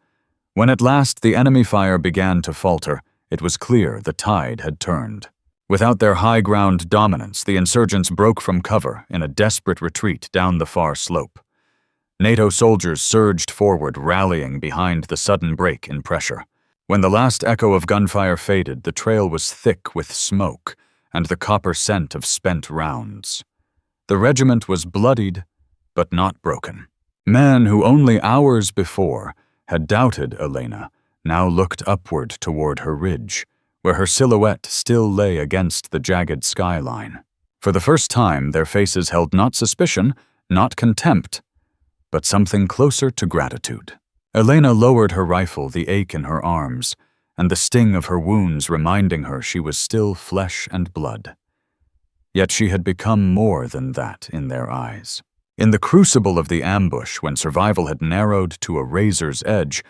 When at last the enemy fire began to falter, it was clear the tide had turned. Without their high ground dominance, the insurgents broke from cover in a desperate retreat down the far slope. NATO soldiers surged forward, rallying behind the sudden break in pressure. When the last echo of gunfire faded, the trail was thick with smoke and the copper scent of spent rounds. The regiment was bloodied, but not broken. Men who only hours before had doubted Elena now looked upward toward her ridge, where her silhouette still lay against the jagged skyline. For the first time, their faces held not suspicion, not contempt, but something closer to gratitude. Elena lowered her rifle, the ache in her arms, and the sting of her wounds reminding her she was still flesh and blood. Yet she had become more than that in their eyes. In the crucible of the ambush, when survival had narrowed to a razor's edge,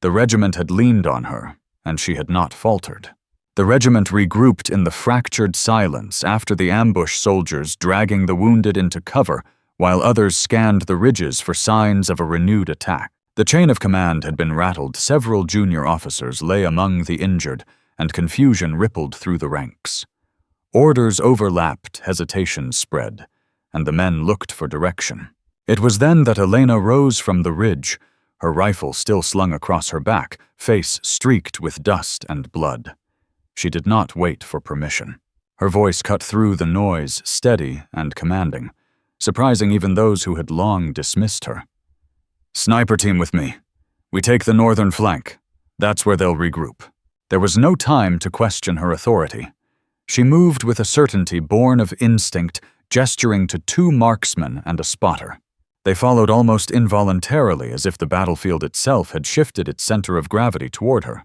the regiment had leaned on her, and she had not faltered. The regiment regrouped in the fractured silence after the ambush soldiers dragging the wounded into cover, while others scanned the ridges for signs of a renewed attack. The chain of command had been rattled, several junior officers lay among the injured, and confusion rippled through the ranks. Orders overlapped, hesitation spread, and the men looked for direction. It was then that Elena rose from the ridge, her rifle still slung across her back, face streaked with dust and blood. She did not wait for permission. Her voice cut through the noise, steady and commanding, surprising even those who had long dismissed her. "Sniper team with me. We take the northern flank. That's where they'll regroup." There was no time to question her authority. She moved with a certainty born of instinct, gesturing to 2 marksmen and a spotter. They followed almost involuntarily, as if the battlefield itself had shifted its center of gravity toward her.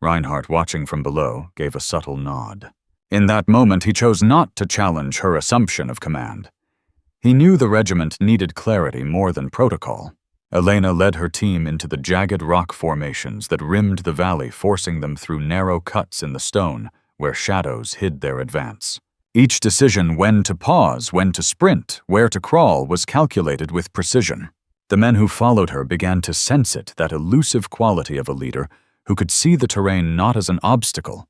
Reinhardt, watching from below, gave a subtle nod. In that moment, he chose not to challenge her assumption of command. He knew the regiment needed clarity more than protocol. Elena led her team into the jagged rock formations that rimmed the valley, forcing them through narrow cuts in the stone where shadows hid their advance. Each decision when to pause, when to sprint, where to crawl was calculated with precision. The men who followed her began to sense it, that elusive quality of a leader who could see the terrain not as an obstacle,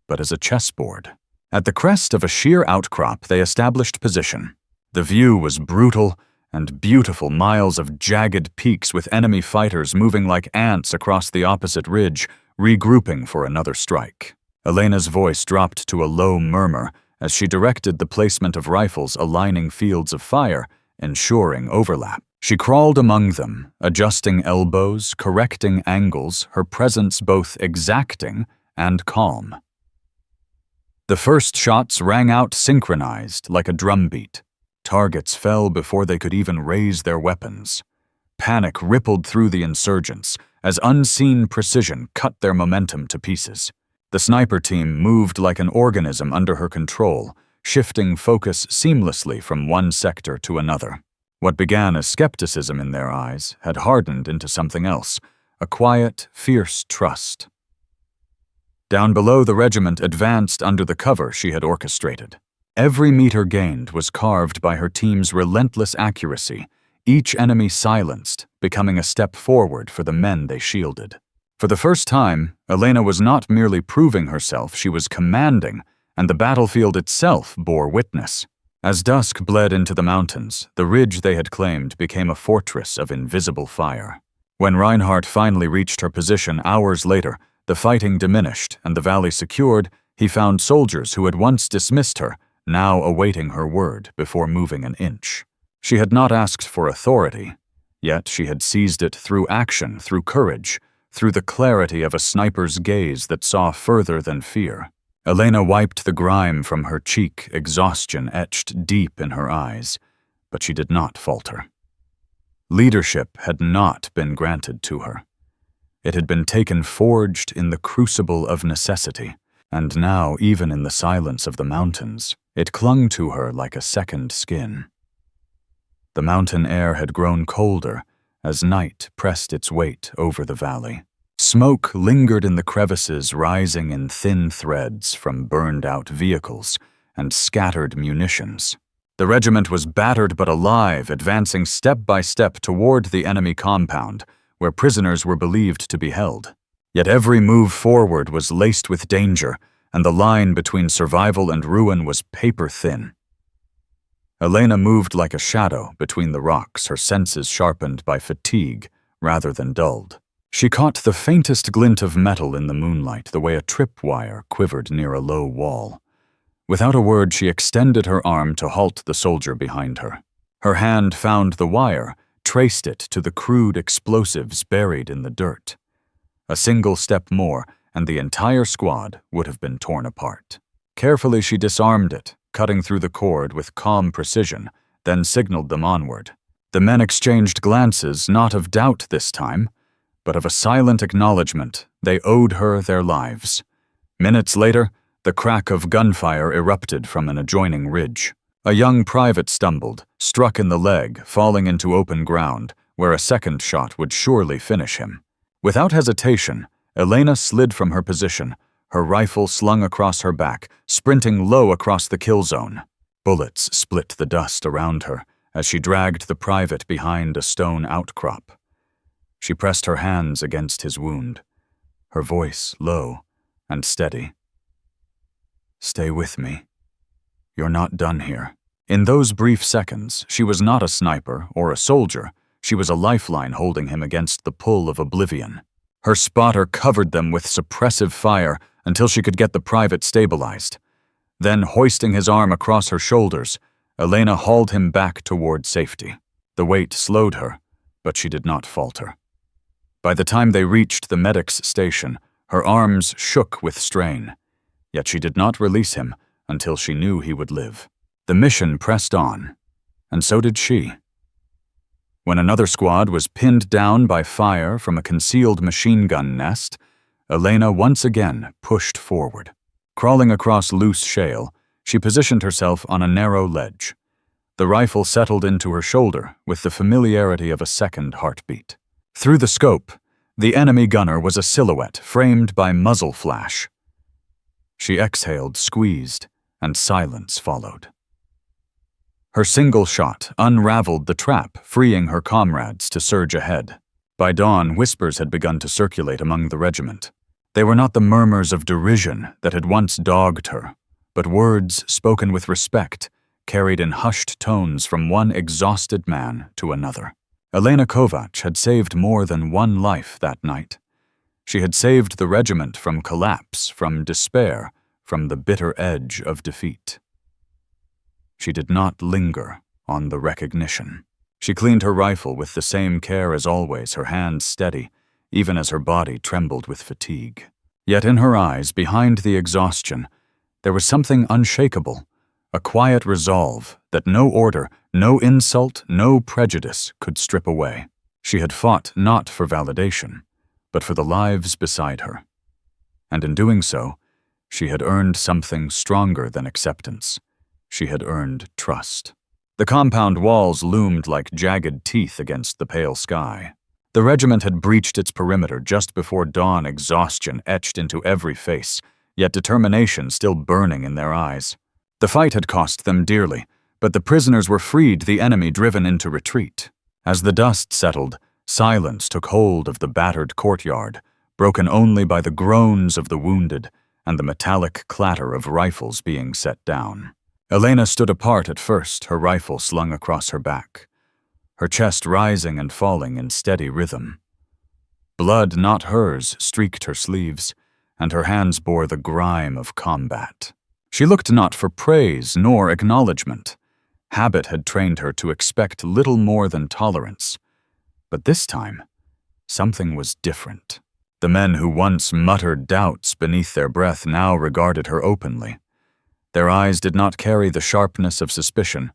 but as a chessboard. At the crest of a sheer outcrop, they established position. The view was brutal and beautiful, miles of jagged peaks with enemy fighters moving like ants across the opposite ridge, regrouping for another strike. Elena's voice dropped to a low murmur as she directed the placement of rifles aligning fields of fire, ensuring overlap. She crawled among them, adjusting elbows, correcting angles, her presence both exacting and calm. The first shots rang out synchronized like a drumbeat. Targets fell before they could even raise their weapons. Panic rippled through the insurgents as unseen precision cut their momentum to pieces. The sniper team moved like an organism under her control, shifting focus seamlessly from one sector to another. What began as skepticism in their eyes had hardened into something else, a quiet, fierce trust. Down below, the regiment advanced under the cover she had orchestrated. Every meter gained was carved by her team's relentless accuracy, each enemy silenced, becoming a step forward for the men they shielded. For the first time, Elena was not merely proving herself, she was commanding, and the battlefield itself bore witness. As dusk bled into the mountains, the ridge they had claimed became a fortress of invisible fire. When Reinhardt finally reached her position hours later, the fighting diminished and the valley secured, he found soldiers who had once dismissed her, now awaiting her word before moving an inch. She had not asked for authority, yet she had seized it through action, through courage, through the clarity of a sniper's gaze that saw further than fear. Elena wiped the grime from her cheek, exhaustion etched deep in her eyes, but she did not falter. Leadership had not been granted to her. It had been taken forged in the crucible of necessity, and now, even in the silence of the mountains, it clung to her like a second skin. The mountain air had grown colder as night pressed its weight over the valley. Smoke lingered in the crevices, rising in thin threads from burned-out vehicles and scattered munitions. The regiment was battered but alive, advancing step by step toward the enemy compound, where prisoners were believed to be held. Yet every move forward was laced with danger, and the line between survival and ruin was paper-thin. Elena moved like a shadow between the rocks, her senses sharpened by fatigue rather than dulled. She caught the faintest glint of metal in the moonlight, the way a tripwire quivered near a low wall. Without a word, she extended her arm to halt the soldier behind her. Her hand found the wire, traced it to the crude explosives buried in the dirt. A single step more, and the entire squad would have been torn apart. Carefully, she disarmed it, cutting through the cord with calm precision, then signaled them onward. The men exchanged glances, not of doubt this time, but of a silent acknowledgement they owed her their lives. Minutes later, the crack of gunfire erupted from an adjoining ridge. A young private stumbled, struck in the leg, falling into open ground, where a second shot would surely finish him. Without hesitation, Elena slid from her position, her rifle slung across her back, sprinting low across the kill zone. Bullets split the dust around her as she dragged the private behind a stone outcrop. She pressed her hands against his wound, her voice low and steady. "Stay with me. You're not done here." In those brief seconds, she was not a sniper or a soldier. She was a lifeline holding him against the pull of oblivion. Her spotter covered them with suppressive fire until she could get the private stabilized. Then, hoisting his arm across her shoulders, Elena hauled him back toward safety. The weight slowed her, but she did not falter. By the time they reached the medic's station, her arms shook with strain. Yet she did not release him until she knew he would live. The mission pressed on, and so did she. When another squad was pinned down by fire from a concealed machine gun nest, Elena once again pushed forward. Crawling across loose shale, she positioned herself on a narrow ledge. The rifle settled into her shoulder with the familiarity of a second heartbeat. Through the scope, the enemy gunner was a silhouette framed by muzzle flash. She exhaled, squeezed, and silence followed. Her single shot unraveled the trap, freeing her comrades to surge ahead. By dawn, whispers had begun to circulate among the regiment. They were not the murmurs of derision that had once dogged her, but words spoken with respect, carried in hushed tones from one exhausted man to another. Elena Kovacs had saved more than one life that night. She had saved the regiment from collapse, from despair, from the bitter edge of defeat. She did not linger on the recognition. She cleaned her rifle with the same care as always, her hands steady, even as her body trembled with fatigue. Yet in her eyes, behind the exhaustion, there was something unshakable, a quiet resolve that no order, no insult, no prejudice could strip away. She had fought not for validation, but for the lives beside her. And in doing so, she had earned something stronger than acceptance. She had earned trust. The compound walls loomed like jagged teeth against the pale sky. The regiment had breached its perimeter just before dawn, exhaustion etched into every face, yet determination still burning in their eyes. The fight had cost them dearly, but the prisoners were freed, the enemy driven into retreat. As the dust settled, silence took hold of the battered courtyard, broken only by the groans of the wounded and the metallic clatter of rifles being set down. Elena stood apart at first, her rifle slung across her back, her chest rising and falling in steady rhythm. Blood, not hers, streaked her sleeves, and her hands bore the grime of combat. She looked not for praise nor acknowledgement. Habit had trained her to expect little more than tolerance. But this time, something was different. The men who once muttered doubts beneath their breath now regarded her openly. Their eyes did not carry the sharpness of suspicion,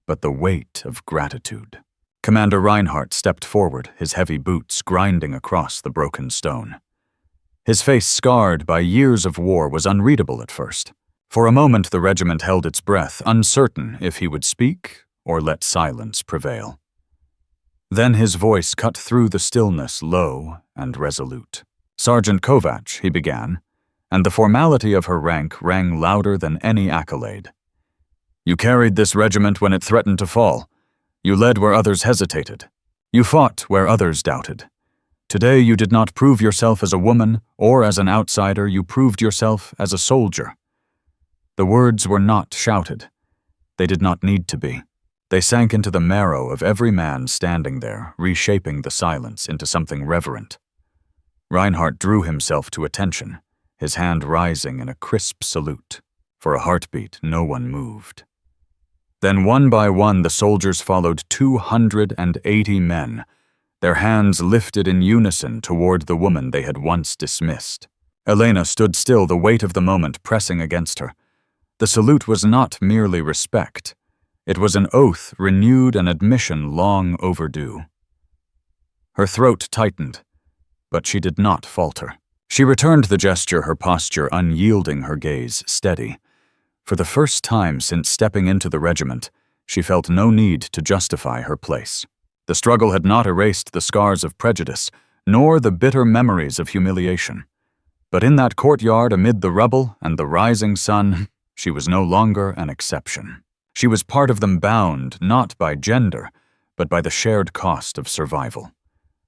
but the weight of gratitude. Commander Reinhardt stepped forward, his heavy boots grinding across the broken stone. His face, scarred by years of war, was unreadable at first. For a moment the regiment held its breath, uncertain if he would speak or let silence prevail. Then his voice cut through the stillness, low and resolute. "Sergeant Kovacs," he began, and the formality of her rank rang louder than any accolade. "You carried this regiment when it threatened to fall. You led where others hesitated. You fought where others doubted. Today you did not prove yourself as a woman or as an outsider, you proved yourself as a soldier." The words were not shouted. They did not need to be. They sank into the marrow of every man standing there, reshaping the silence into something reverent. Reinhardt drew himself to attention, his hand rising in a crisp salute. For a heartbeat, no one moved. Then one by one the soldiers followed 280 men, their hands lifted in unison toward the woman they had once dismissed. Elena stood still, the weight of the moment pressing against her. The salute was not merely respect. It was an oath renewed, an admission long overdue. Her throat tightened, but she did not falter. She returned the gesture, her posture unyielding, her gaze steady. For the first time since stepping into the regiment, she felt no need to justify her place. The struggle had not erased the scars of prejudice, nor the bitter memories of humiliation. But in that courtyard, amid the rubble and the rising sun, she was no longer an exception. She was part of them, bound not by gender, but by the shared cost of survival.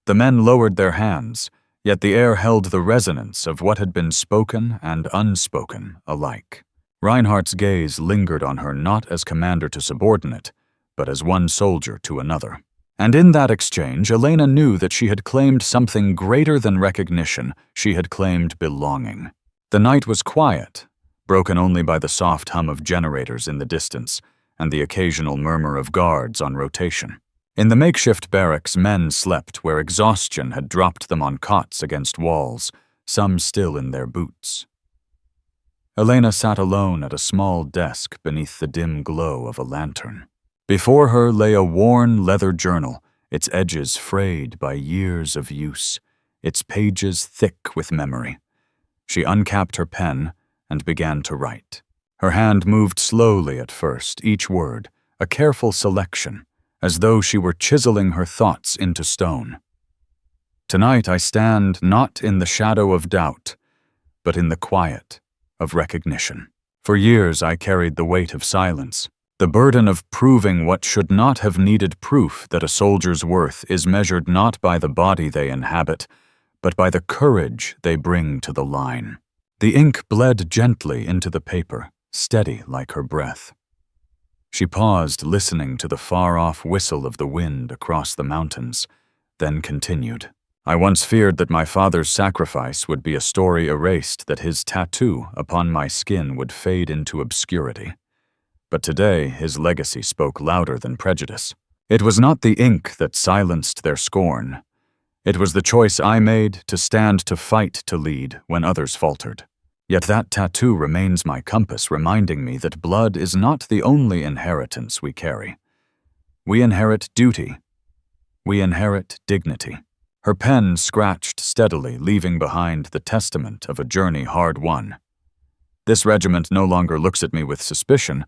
The men lowered their hands, yet the air held the resonance of what had been spoken and unspoken alike. Reinhardt's gaze lingered on her not as commander to subordinate, but as one soldier to another. And in that exchange, Elena knew that she had claimed something greater than recognition. She had claimed belonging. The night was quiet, broken only by the soft hum of generators in the distance and the occasional murmur of guards on rotation. In the makeshift barracks, men slept where exhaustion had dropped them on cots against walls, some still in their boots. Elena sat alone at a small desk beneath the dim glow of a lantern. Before her lay a worn leather journal, its edges frayed by years of use, its pages thick with memory. She uncapped her pen and began to write. Her hand moved slowly at first, each word, a careful selection, as though she were chiseling her thoughts into stone. Tonight I stand not in the shadow of doubt, but in the quiet of recognition. For years I carried the weight of silence, the burden of proving what should not have needed proof, that a soldier's worth is measured not by the body they inhabit, but by the courage they bring to the line. The ink bled gently into the paper, steady like her breath. She paused, listening to the far-off whistle of the wind across the mountains, then continued. I once feared that my father's sacrifice would be a story erased, that his tattoo upon my skin would fade into obscurity. But today his legacy spoke louder than prejudice. It was not the ink that silenced their scorn. It was the choice I made to stand, to fight, to lead when others faltered. Yet that tattoo remains my compass, reminding me that blood is not the only inheritance we carry. We inherit duty. We inherit dignity. Her pen scratched steadily, leaving behind the testament of a journey hard won. This regiment no longer looks at me with suspicion,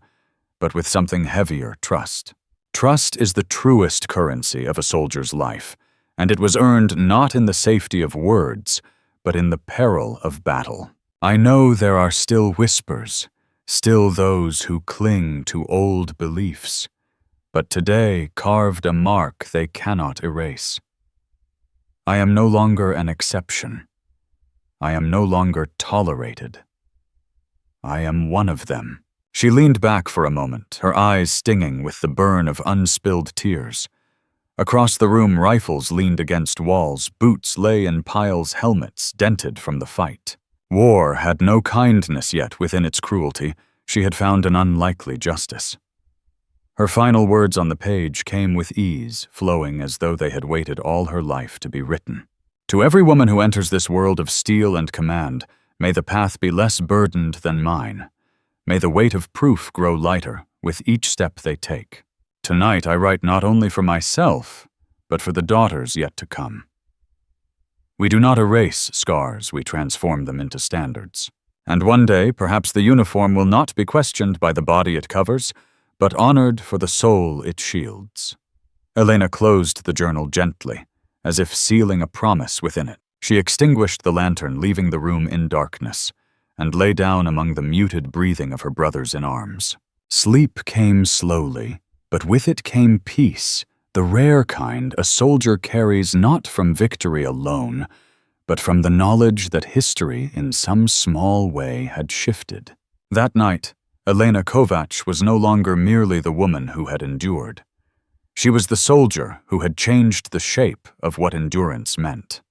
but with something heavier: trust. Trust is the truest currency of a soldier's life, and it was earned not in the safety of words, but in the peril of battle. I know there are still whispers, still those who cling to old beliefs, but today carved a mark they cannot erase. I am no longer an exception. I am no longer tolerated. I am one of them. She leaned back for a moment, her eyes stinging with the burn of unspilled tears. Across the room, rifles leaned against walls, boots lay in piles, helmets dented from the fight. War had no kindness yet within its cruelty. She had found an unlikely justice. Her final words on the page came with ease, flowing as though they had waited all her life to be written. To every woman who enters this world of steel and command, may the path be less burdened than mine. May the weight of proof grow lighter with each step they take. Tonight I write not only for myself, but for the daughters yet to come. We do not erase scars, we transform them into standards. And one day, perhaps the uniform will not be questioned by the body it covers, but honored for the soul it shields. Elena closed the journal gently, as if sealing a promise within it. She extinguished the lantern, leaving the room in darkness, and lay down among the muted breathing of her brothers in arms. Sleep came slowly, but with it came peace, the rare kind a soldier carries not from victory alone, but from the knowledge that history in some small way had shifted. That night, Elena Kovacs was no longer merely the woman who had endured. She was the soldier who had changed the shape of what endurance meant.